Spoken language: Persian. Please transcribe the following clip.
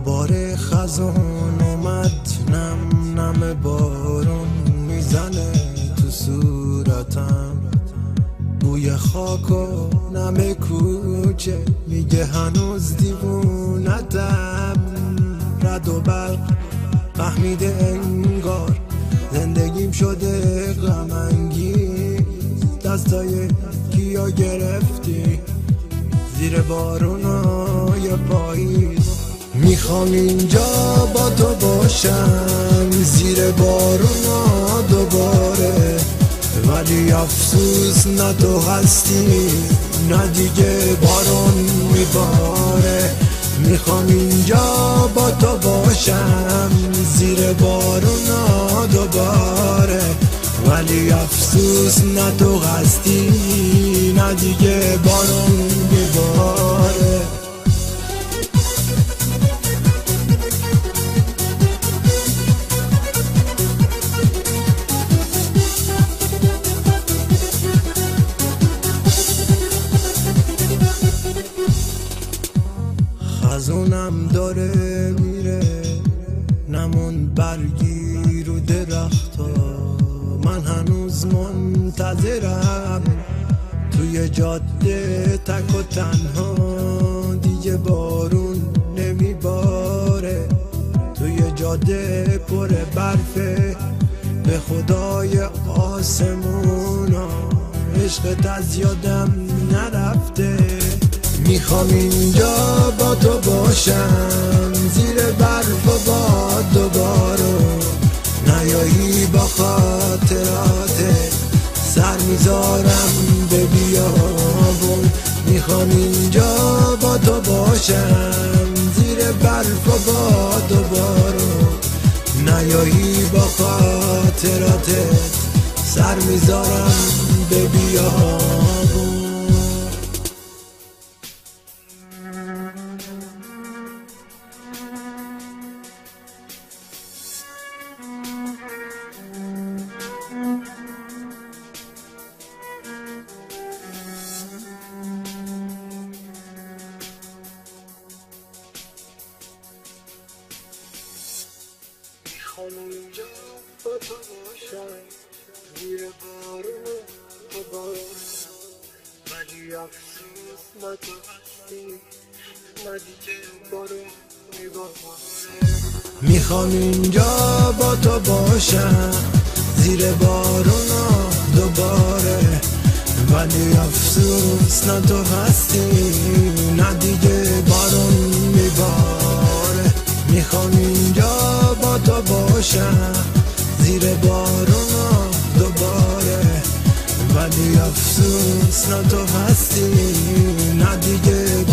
دوباره خزان اومد، نم نم بارون میزنه تو صورتم، بوی خاک و نم کوچه میگه هنوز دیوونتم. رد و برق فهمیده انگار زندگیم شده غم انگیز، دستای کیا گرفتی زیر بارونای پاییز. میخوام اینجا با تو باشم زیر بارونا دوباره، ولی افسوس نه تو هستی نه دیگه بارون میباره. میخوام اینجا با تو باشم زیر بارونا دوباره، ولی افسوس نه تو هستی نه دیگه بارون میباره. خزونم داره میره، نمون برگی رو درختا، من هنوز منتظرم توی جاده تک و تنها. دیگه بارون نمیباره، توی جاده پر برفه، به خدای آسمونا عشقت از یادم نرفته. میخوام اینجا با تو باشم زیر برف و باد دوباره، نیایی با خاطراتت سر میذارم به بیابون. میخوام اینجا با تو باشم زیر برف و باد دوباره، نیایی با خاطراتت سر میذارم به بیابون. میخوام اینجا با تو باشم زیر بارون دوباره، ولی افسوس نه تو هستی نه دیگه بارون میباره. میخوام اینجا با تو باشم زیر بارون دوباره، ولی افسوس نه تو هستی نه دیگه بارون میباره. میخوام اینجا با تو باشم زیر بارونا دوباره، ولی افسوس نه تو هستی نه دیگه